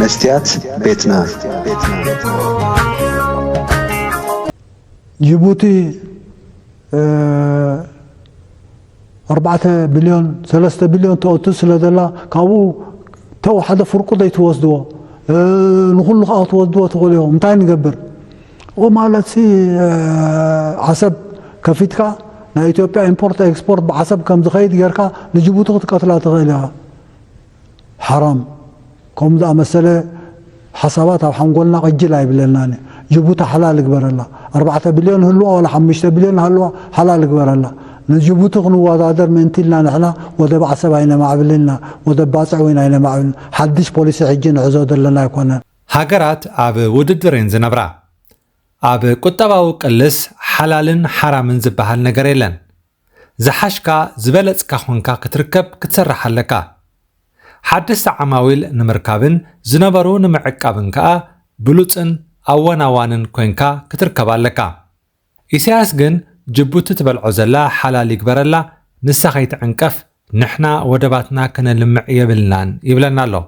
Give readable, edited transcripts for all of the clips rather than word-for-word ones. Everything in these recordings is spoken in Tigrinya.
مستيات بيتنا جيبوتي 4 بليون 3 بليون تأتس لدلا كابو تو حدا فرقو دا يتوزدوا نقول له توزدوا تقول يوم متى نقبر ومالتي حسب كفيتكا نا إثيوبيا إمبورت إكسبورت بحسب كم زخيد غيركا نجيبوتي قتلا تغيلها حرام كم ذا مسألة حسابات أو حنقولنا قجلا يبلناني جيبوتي حلال كبر الله 4 بليون هلوا ولا 5 بليون هلوا حلال كبر الله نجيبوتي غنوا وادر منتلنا نحنا وده بعسب عينا ما عبلنا وده باصع وين عينا ما عبلنا حدش بوليس عجين عزود لنا يكون هاجرات أب وددرين زنبرا أب كتباو قلس حلالن حرامن زبحال نجريلن زحشكا زبلت كخونكا كتركب كتسرح لكا حدث عماويل نمركابن زنبرو نمعكابن كا بلوتن أوانوانن كوينكا كتركب لكا إسياس جن جبوت تبلعو زلا حلال يكبرلا نسخيت عنكف نحنا ودباتنا كنا لمعيه بلنان يبلنا له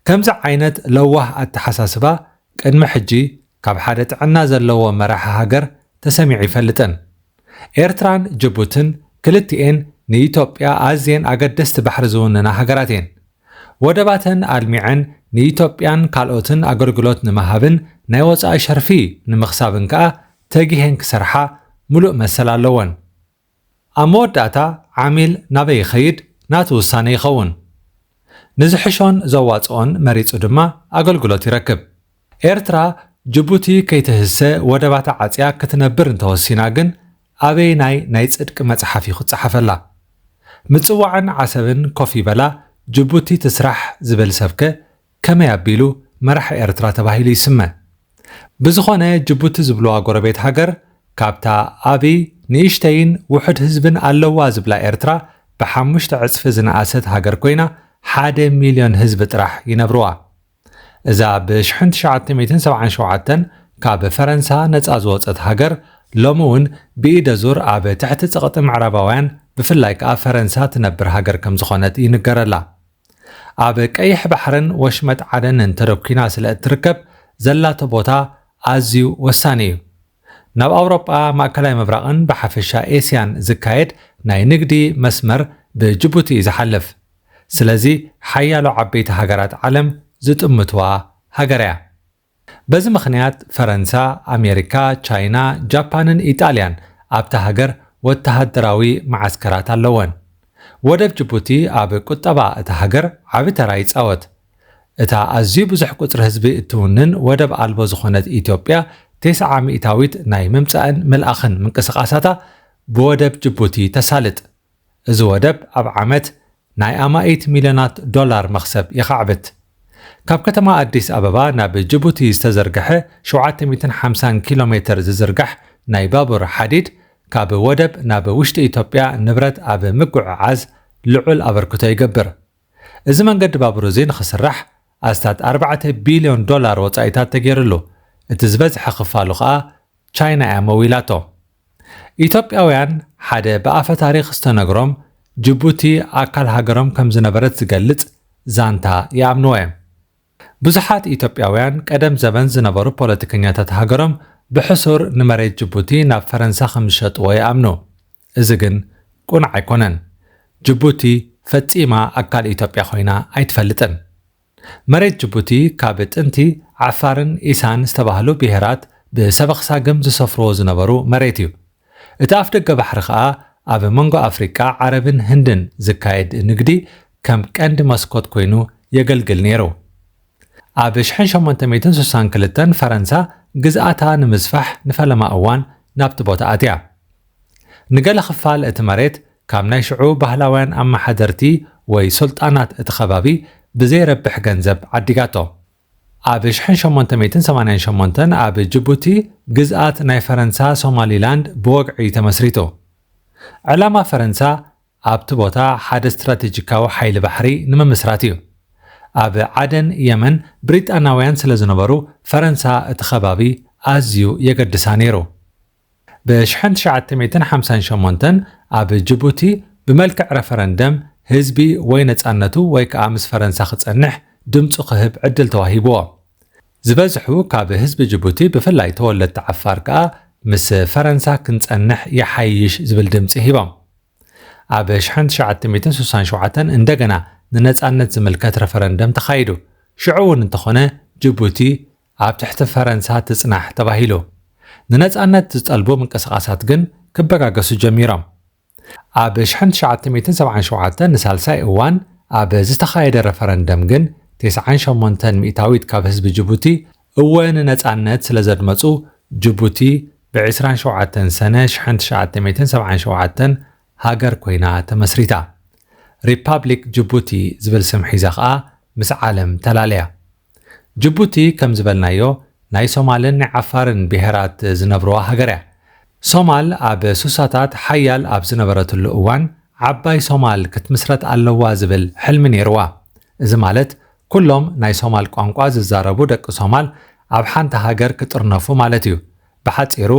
كمز عينت لوه التحساسبا قدم حجي كاب حادة عنا زلوه مراحة هاجر تسميعي فلتن إيرتران جبوتن كلتين نيتوبيا آزين أقدست بحرزوننا هاجراتين ودباتن المعن نيتوبيان كالوتن أقرقلوت نمهابن نيوز آي شرفي نمخصابن كا تاقيهن كسرحا ملؤ مسلا لون أمود داتا عامل نابي خيد ناتو ساني خون نزحشون زواتون مريض دما أقلقلوت يركب إيرترا جبوتي كيتهسه ودبات عاتيا كتنبر انتوسيناغن أبي ناي صدق مصحفي خصحفلا مصوعن عسبن كوفي بلا جبوتي تسرح زبل سبكه كما يابيلو مرح إيرترا تباهيلي يسمى بزخونه جبوتي زبلوا غربيت هاجر كابتا أبي نيشتين وحد حزبن اللوا زبلا إيرترا بحمشت عصف زنقاست هاجر كوينا 1 مليون حزب طرح ينبروا إذا بشحنت 1977 كاب فرنسا نص زوصت هاجر لومون بيد زور أب تحت تقطم عرباوያን بفلاي كا فرنسا تنبر هاجر كم زخونت ينقرلا أب قيح بحرن وشمت عدن تركينا سلا تركب زلات بوتا أزيو وسانيو ناب أوروبا ماكلاي مبرقن بحفشا إيسيان زكايد ناي نقدي مسمر بجبوتي زحلف سلازي حيالو عبيت هاجرات عالم زتمتوا هاجريا بز مخنيات فرنسا أمريكا تشاينا جابانن إيطاليان أبتا هاجر وتهدراوي معسكرات اللون ودب جبوتي أب كتبا أتهاجر عبت رايت أوت اتا أزيو بزح قطر حزبي اتونن ودب ألبو زخونت إثيوبيا 900 ناي ممصأن ملأخن منقسقاساتا بودب جبوتي تسالط እዚ ወደብ ኣብ ዓመት ናይ 100 ሚልዮናት ዶላር መኽሰብ ይኻዕብት ካብ ከተማ ኣዲስ ኣበባ ናብ ጅቡቲ ዝተዘርግሐ 750 ኪሎ ሜትር ዝዝርጋሕ ናይ ባቡር ሓዲድ ካብ ወደብ ናብ ውሽጢ ኢትዮጵያ ንብረት ኣብ ምጉዕዓዝ ልዑል ኣበርክቶ ይገብር እዚ መንገዲ ባቡር እዚ ንኽስራሕ ኣስታት 4 ቢልዮን ዶላር ወጻኢታት ተገይሩሉ እቲ ዝበዝሐ ክፋሉ ከዓ ቻይና እያ መዊላቶ ኢትዮጵያውያን ሓደ ብኣፈ ታሪኽ ዝተነግሮም ጅቡቲ ኣካል ሃገሮም ከም ዝነበረት ዝገልጽ ዛንታ ይኣምንዎ እዮም ብዙሓት ኢትዮጵያውያን ቀደም ዘበን ዝነበሩ ፖለቲከኛታት ሃገሮም ብሕሱር ንመሬት ጅቡቲ ናብ ፈረንሳ ከም ዝሸጥዎ ይኣምኑ እዚ ግን ቁኑዕ ኣይኮነን ጅቡቲ ፈጺማ ኣካል ኢትዮጵያ ኮይና ኣይትፈልጥን መሬት ጅቡቲ ካብ ጥንቲ ዓፋርን ኢሳን ዝተባህሉ ብሄራት ብሰበኽሳግም ዝሰፍርዎ ዝነበሩ መሬት እዩ እቲ ኣፍ ደገ ባሕሪ ከዓ ኣብ መንጎ ኣፍሪቃ ዓረብን ህንድን ዝካየድ ንግዲ ከም ቀንዲ መስኮት ኮይኑ የገልግል ነይሩ ኣብ 1862 ፈረንሳ ግዝኣታ ንምስፋሕ ንፈለማ እዋን ናብቲ ቦታ ኣትያ ንገለ ክፋል እቲ መሬት ካብ ናይ ሽዑ ባህላውያን ኣመሓደርቲ ወይ ሱልጣናት እቲ ከባቢ ብዘይረብሕ ገንዘብ ዓዲጋቶ ኣብ 1888 ኣብ ጅቡቲ ግዝኣት ናይ ፈረንሳ ሶማሊላንድ ብወግዒ ተመስሪቱ ዕላማ ፈረንሳ ኣብቲ ቦታ ሓደ ስትራቴጂካዊ ሓይሊ ባሕሪ ንምምስራት እዩ ኣብ ዓደን የመን ብሪጣናውያን ስለ ዝነበሩ ፈረንሳ እቲ ከባቢ ኣዝዩ የገድሳ ነይሩ ብ1958 ኣብ ጅቡቲ ብመልክዕ ረፈረንደም ህዝቢ ወይ ነፃነቱ ወይ ከዓ ምስ ፈረንሳ ክጸንሕ ድምፁ ክህብ ዕድል ተዋሂብዎ ዝበዝሑ ካብ ህዝቢ ጅቡቲ ብፍላይ ተወለድቲ ዓፋር ከዓ ምስ ፈረንሳ ክንጸንሕ ይሓይሽ ዝብል ድምፂ ሂቦም ኣብ 1967 እንደገና ንነጻነት ዝምልከት ረፈረንደም ተኻይዱ ሽዑ እውን እንተኾነ ጅቡቲ ኣብ ትሕቲ ፈረንሳ ትጽናሕ ተባሂሉ ንነጻነት ዝጠልቡ ምንቅስቓሳት ግን ክበጋገሱ ጀሚሮም ኣብ 1977 ንሳልሳይ እዋን ኣብ ዝተኻየደ ረፈረንደም ግን 98 ሚእታዊት ካብ ህዝቢ ጅቡቲ እወ ንነጻነት ስለ ዘድመፁ ጅቡቲ ብ27 ሰነ 1977 ሃገር ኮይና ተመስሪታ ሪፓብሊክ ጅቡቲ ዝብል ስም ሒዛ ከዓ ምስ ዓለም ተላለያ ጅቡቲ ከም ዝበልናዮ ናይ ሶማልን ናይ ዓፋርን ብሄራት ዝነብረዋ ሃገር እያ ሶማል ኣብ ሱሳታት ሓያል ኣብ ዝነበረትሉ እዋን ዓባይ ሶማል ክትምስረት ኣለዋ ዝብል ሕልሚ ነይርዋ እዚ ማለት ኩሎም ናይ ሶማል ቋንቋ ዝዛረቡ ደቂ ሶማል ኣብ ሓንቲ ሃገር ክጥርነፉ ማለት እዩ ብሓፂሩ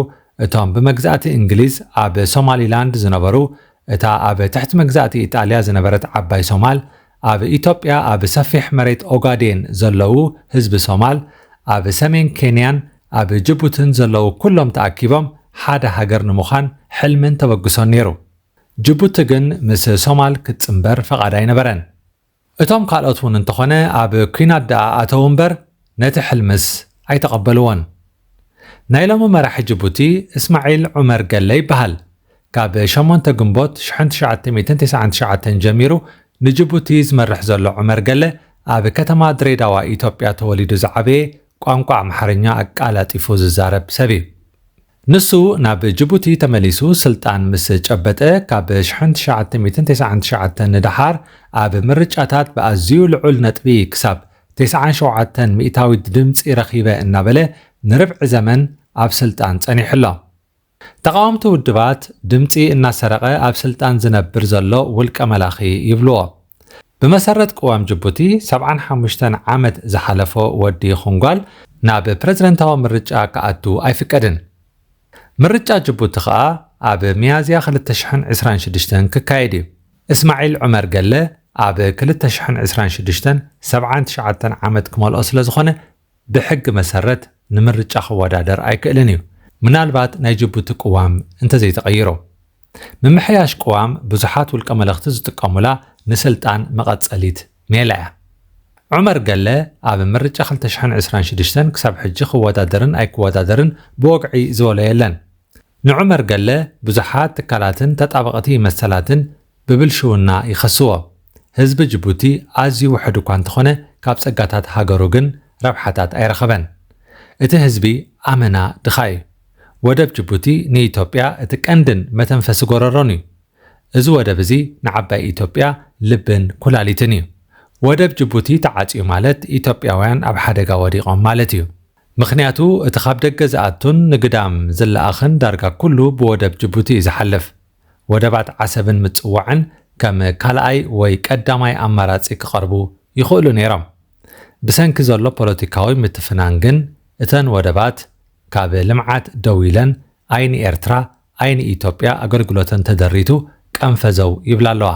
እቶም ብመግዛእቲ እንግሊዝ ኣብ ሶማሊላንድ ዝነበሩ እታ ኣብ ትሕቲ መግዛእቲ ኢጣልያ ዝነበረት ዓባይ ሶማል ኣብ ኢትዮጵያ ኣብ ሰፊሕ መሬት ኦጋዴን ዘለዉ ህዝቢ ሶማል ኣብ ሰሜን ኬንያን ኣብ ጅቡትን ዘለዉ ኩሎም ተኣኪቦም ሓደ ሃገር ንምዃን ሕልምን ተበግሶን ነይሩ ጅቡቲ ግን ምስ ሶማል ክትጽምበር ፈቓድ ኣይነበረን እቶም ካልኦት እውን እንተኾነ ኣብ ኩናት ደኣ ኣተው እምበር ነቲ ሕልምስ ኣይተቐበልዎን ናይ ሎሚ መራሒ ጅቡቲ እስማዒል ዑመር ገለ ይበሃል ካብ 8 ግንቦት 1999 ጀሚሩ ንጅቡቲ ዝመርሕ ዘሎ ዑመር ገለ ኣብ ከተማ ድሬዳዋ ኢትዮጵያ ተወሊዱ ዝዓበየ ቋንቋ ኣምሓርኛ ኣቃላጢፉ ዝዛረብ ሰብ እዩ ንሱ ናብ ጅቡቲ ተመሊሱ ስልጣን ምስ ጨበጠ ካብ 1999 ንድሓር ኣብ ምርጫታት ብኣዝዩ ልዑል ነጥቢ ክሳብ 97 ሚእታዊት ድምፂ ረኺበ እናበለ ንርብዒ ዘመን ኣብ ስልጣን ጸኒሕሎ ተቃወምቲ ውድባት ድምፂ እናሰረቐ ኣብ ስልጣን ዝነብር ዘሎ ውልቀ መላኺ ይብልዎ ብመሰረት ቅዋም ጅቡቲ 75 ዓመት ዝሓለፎ ወዲ ኹንጓል ናብ ፕሬዝደንታዊ ምርጫ ከኣቱ ኣይፍቀድን ምርጫ ጅቡቲ ከዓ ኣብ ሚያዝያ 2026 ክካየድ እዩ እስማዒል ዑመር ገለ ኣብ 2026 79 ዓመት ክመልኦ ስለ ዝኾነ ብሕጊ መሰረት ንምርጫ ክወዳደር ኣይክእልን እዩ ምናልባት ናይ ጅቡቲ ቅዋም እንተዘይተቐይሮ ምምሕያሽ ቅዋም ብዙሓት ውልቀ መለኽቲ ዝጥቀሙላ ንስልጣን መቐጸሊት ሜላ እያ ዑመር ገለ ኣብ ምርጫ 2026 ክሳብ ሕጂ ክወዳደርን ኣይክወዳደርን ብወግዒ ዝበሎ የለን ንዑመር ገለ ብዙሓት ትካላትን ተጣበቕቲ መሰላትን ብብልሽውና ይኸስዎ ህዝቢ ጅቡቲ ኣዝዩ ውሕድ እኳ እንተኾነ ካብ ጸጋታት ሃገሩ ግን ረብሓታት ኣይረኸበን እቲ ህዝቢ ኣመና ድኻ እዩ ወደብ ጅቡቲ ንኢትዮጵያ እቲ ቀንድን መተንፈሲ ጎረሮን እዩ እዚ ወደብ እዚ ንዓባይ ኢትዮጵያ ልብን ኩላሊትን እዩ ወደብ ጅቡቲ ተዓፅዩ ማለት ኢትዮጵያውያን ኣብ ሓደጋ ወዲቖም ማለት እዩ ምክንያቱ እቲ ካብ ደገ ዝኣቱን ንግዳም ዝለኣኽን ዳርጋ ኩሉ ብወደብ ጅቡቲ እዩ ዝሓልፍ ወደባት ዓሰብን ምጽዋዕን ከም ካልኣይ ወይ ቀዳማይ ኣማራጺ ክቐርቡ ይኽእሉ ነይሮም ብሰንኪ ዘሎ ፖለቲካዊ ምትፍናን ግን እተን ወደባት ካብ ልምዓት ደው ኢለን ኣይኒ ኤርትራ ኣይኒ ኢትዮጵያ ኣገልግሎተን ተደሪቱ ቀንፈዘው ይብላ ኣለዋ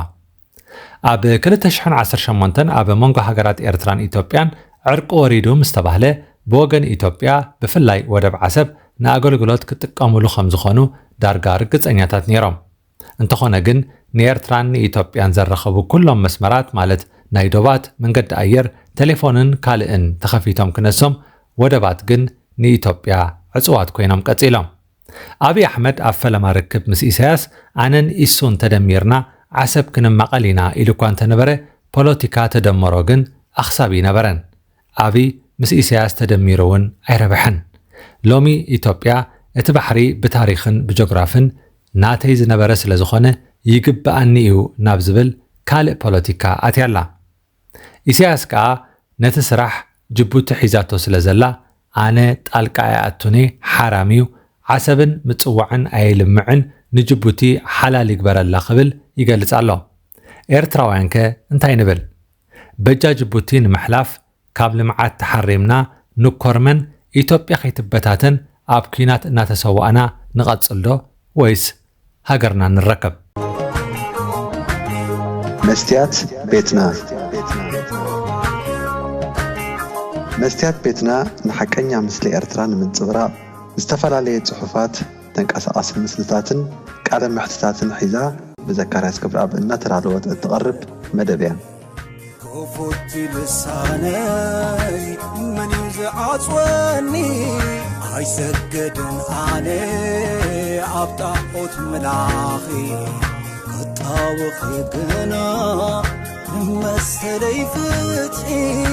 ኣብ 2018 ኣብ መንጎ ሃገራት ኤርትራን ኢትዮጵያን ዕርቂ ወሪዱ ምስ ተባህለ ብወገን ኢትዮጵያ ብፍላይ ወደብ ዓሰብ ንኣገልግሎት ክጥቀሙሉ ከም ዝኾኑ ዳርጋ ርግፀኛታት ነይሮም እንተኾነ ግን ንኤርትራን ንኢትዮጵያን ዘረኸቡ ኩሎም መስመራት ማለት ናይ ዶባት መንገዲ ኣየር ቴሌፎንን ካልእን ተኸፊቶም ክነሶም ወደባት ግን ንኢትዮጵያ ዕፅዋት ኮይኖም ቀፂሎም ኣብይ ኣሕመድ ኣብ ፈለማ ርክብ ምስ ኢሳያስ ኣነን ኢሱን ተደሚርና ዓሰብ ክንመቐል ኢና ኢሉ እኳ እንተነበረ ፖለቲካ ተደመሮ ግን ኣኽሳቢ ነበረን ኣብይ ምስ ኢሳያስ ተደሚሩ እውን ኣይረብሐን ሎሚ ኢትዮጵያ እቲ ባሕሪ ብታሪኽን ብጂኦግራፍን ናተይ ዝነበረ ስለ ዝኾነ ይግባኣኒ እዩ ናብ ዝብል ካልእ ፖለቲካ ኣትያላ ኢሳያስ ከዓ ነቲ ስራሕ ጅቡቲ ሒዛቶ ስለ ዘላ ኣነ ጣልቃ ኣቱኔ ሓራም እዩ ዓሰብን ምጽዋዕን ኣይልምዕን ንጅቡቲ ሓላል ይግበረላ ክብል ይገልጽ ኣሎ ኤርትራውያን ከ እንታይ ንብል በጃ ጅቡቲ ንምሕላፍ ካብ ልምዓት ተሓሪምና ንኮርመን ኢትዮጵያ ከይትበታተን ኣብ ኩናት እናተሰዋእና ንቐጽልዶ ወይስ ሃገርና ንረከብ መስትያት ቤትና مستيات بيتنا نحكينا مثل إرتران من صبراء استفلالية صحفات تنقص مسلتاتن قال محتتاتن حيزا بذكريات كبر أب إنها ترادوت تقرب مدبيا كفوت لساني من يزعصوني هاي سجدن عني عبطاقوت ملاخي قطاوخي قنا مسلي فتحي